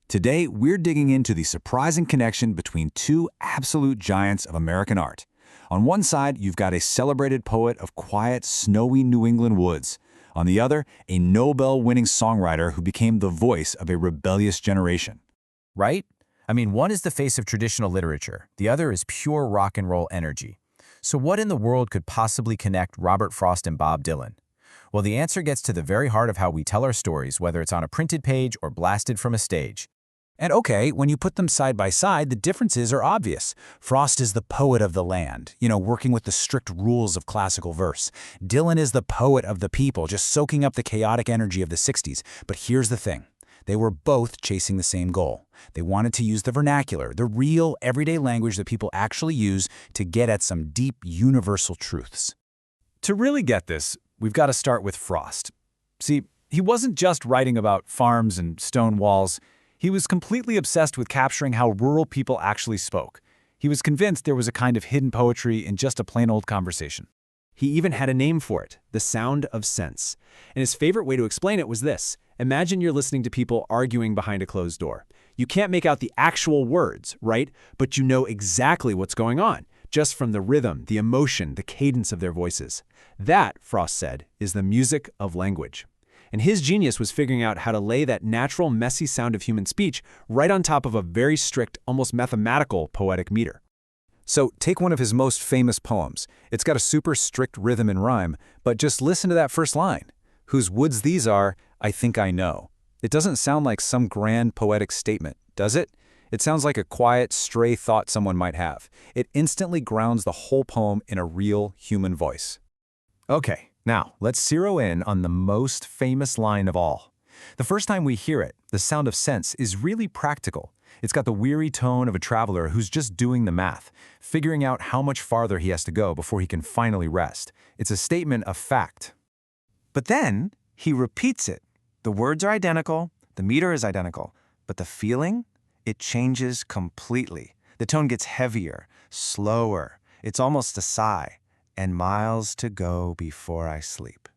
Today, we're digging into the surprising connection between two absolute giants of American art. On one side, you've got a celebrated poet of quiet, snowy New England woods. On the other, a Nobel-winning songwriter who became the voice of a rebellious generation. Right? I mean, one is the face of traditional literature, the other is pure rock and roll energy. So what in the world could possibly connect Robert Frost and Bob Dylan? Well, the answer gets to the very heart of how we tell our stories, whether it's on a printed page or blasted from a stage. And okay, when you put them side by side, the differences are obvious. Frost is the poet of the land, working with the strict rules of classical verse. Dylan is the poet of the people, just soaking up the chaotic energy of the 60s. But here's the thing. They were both chasing the same goal. They wanted to use the vernacular, the real, everyday language that people actually use to get at some deep, universal truths. To really get this, we've got to start with Frost. See, he wasn't just writing about farms and stone walls. He was completely obsessed with capturing how rural people actually spoke. He was convinced there was a kind of hidden poetry in just a plain old conversation. He even had a name for it, the sound of sense. And his favorite way to explain it was this. Imagine you're listening to people arguing behind a closed door. You can't make out the actual words, right? But you know exactly what's going on, just from the rhythm, the emotion, the cadence of their voices. That, Frost said, is the music of language. And his genius was figuring out how to lay that natural, messy sound of human speech right on top of a very strict, almost mathematical poetic meter. So take one of his most famous poems. It's got a super strict rhythm and rhyme, but just listen to that first line. Whose woods these are, I think I know. It doesn't sound like some grand poetic statement, does it? It sounds like a quiet, stray thought someone might have. It instantly grounds the whole poem in a real human voice. Okay, now let's zero in on the most famous line of all. The first time we hear it, the sound of sense is really practical. It's got the weary tone of a traveler who's just doing the math, figuring out how much farther he has to go before he can finally rest. It's a statement of fact. But then he repeats it. The words are identical, the meter is identical, but the feeling, it changes completely. The tone gets heavier, slower. It's almost a sigh. And miles to go before I sleep.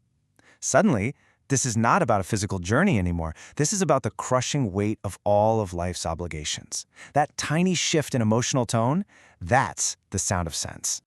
Suddenly, this is not about a physical journey anymore. This is about the crushing weight of all of life's obligations. That tiny shift in emotional tone, that's the sound of sense.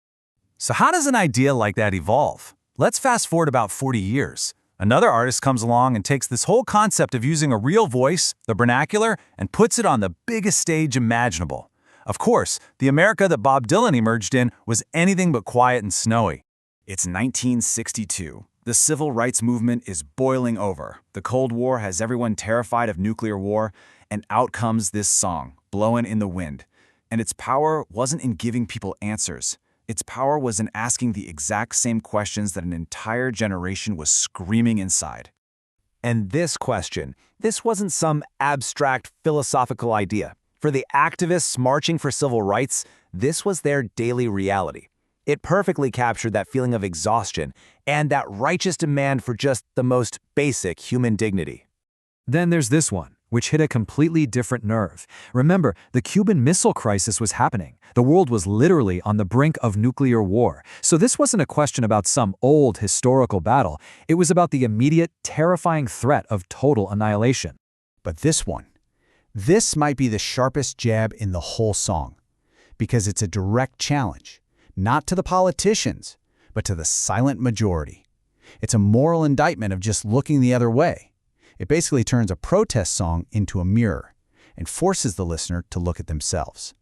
So how does an idea like that evolve? Let's fast forward about 40 years. Another artist comes along and takes this whole concept of using a real voice, the vernacular, and puts it on the biggest stage imaginable. Of course, the America that Bob Dylan emerged in was anything but quiet and snowy. It's 1962. The civil rights movement is boiling over. The Cold War has everyone terrified of nuclear war, and out comes this song, Blowin' in the Wind. And its power wasn't in giving people answers. Its power was in asking the exact same questions that an entire generation was screaming inside. And this question, this wasn't some abstract philosophical idea. For the activists marching for civil rights, this was their daily reality. It perfectly captured that feeling of exhaustion and that righteous demand for just the most basic human dignity. Then there's this one, which hit a completely different nerve. Remember, the Cuban Missile Crisis was happening. The world was literally on the brink of nuclear war. So this wasn't a question about some old historical battle. It was about the immediate, terrifying threat of total annihilation. But this might be the sharpest jab in the whole song, because it's a direct challenge, not to the politicians, but to the silent majority. It's a moral indictment of just looking the other way. It basically turns a protest song into a mirror and forces the listener to look at themselves.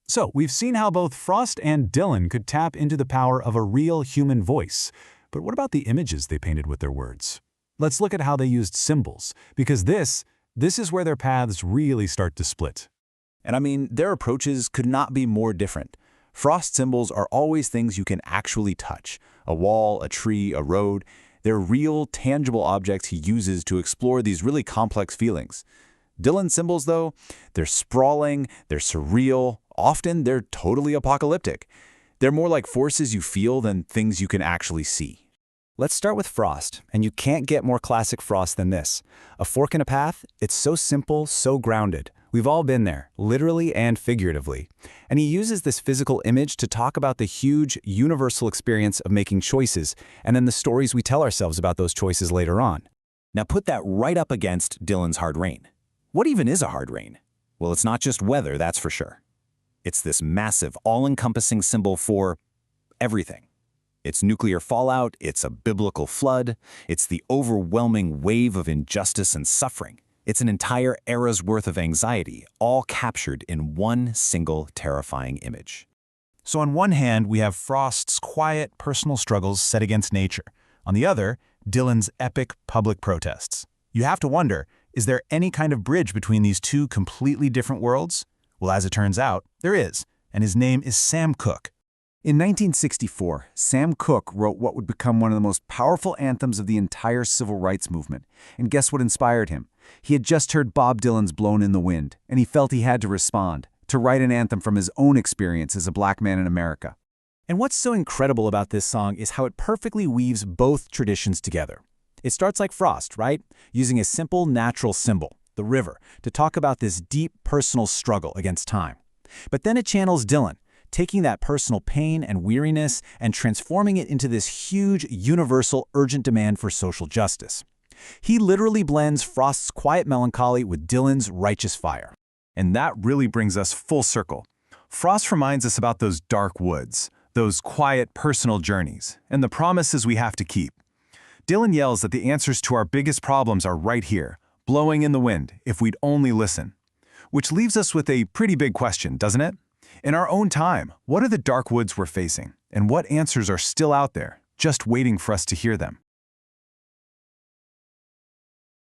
So, we've seen how both Frost and Dylan could tap into the power of a real human voice. But what about the images they painted with their words? Let's look at how they used symbols, because this is where their paths really start to split. And I mean, their approaches could not be more different. Frost symbols are always things you can actually touch. A wall, a tree, a road. They're real, tangible objects he uses to explore these really complex feelings. Dylan's symbols, though, they're sprawling, they're surreal, often they're totally apocalyptic. They're more like forces you feel than things you can actually see. Let's start with Frost, and you can't get more classic Frost than this. A fork in a path, it's so simple, so grounded. We've all been there, literally and figuratively. And he uses this physical image to talk about the huge, universal experience of making choices, and then the stories we tell ourselves about those choices later on. Now put that right up against Dylan's Hard Rain. What even is a hard rain? Well, it's not just weather, that's for sure. It's this massive, all-encompassing symbol for everything. It's nuclear fallout, it's a biblical flood, it's the overwhelming wave of injustice and suffering. It's an entire era's worth of anxiety, all captured in one single terrifying image. So on one hand, we have Frost's quiet, personal struggles set against nature. On the other, Dylan's epic public protests. You have to wonder, is there any kind of bridge between these two completely different worlds? Well, as it turns out, there is, and his name is Sam Cooke. In 1964, Sam Cooke wrote what would become one of the most powerful anthems of the entire civil rights movement. And guess what inspired him? He had just heard Bob Dylan's Blown in the Wind, and he felt he had to respond, to write an anthem from his own experience as a black man in America. And what's so incredible about this song is how it perfectly weaves both traditions together. It starts like Frost, right? Using a simple natural symbol, the river, to talk about this deep personal struggle against time. But then it channels Dylan, taking that personal pain and weariness and transforming it into this huge, universal, urgent demand for social justice. He literally blends Frost's quiet melancholy with Dylan's righteous fire. And that really brings us full circle. Frost reminds us about those dark woods, those quiet personal journeys, and the promises we have to keep. Dylan yells that the answers to our biggest problems are right here, blowing in the wind, if we'd only listen. Which leaves us with a pretty big question, doesn't it? In our own time, what are the dark woods we're facing, and what answers are still out there, just waiting for us to hear them?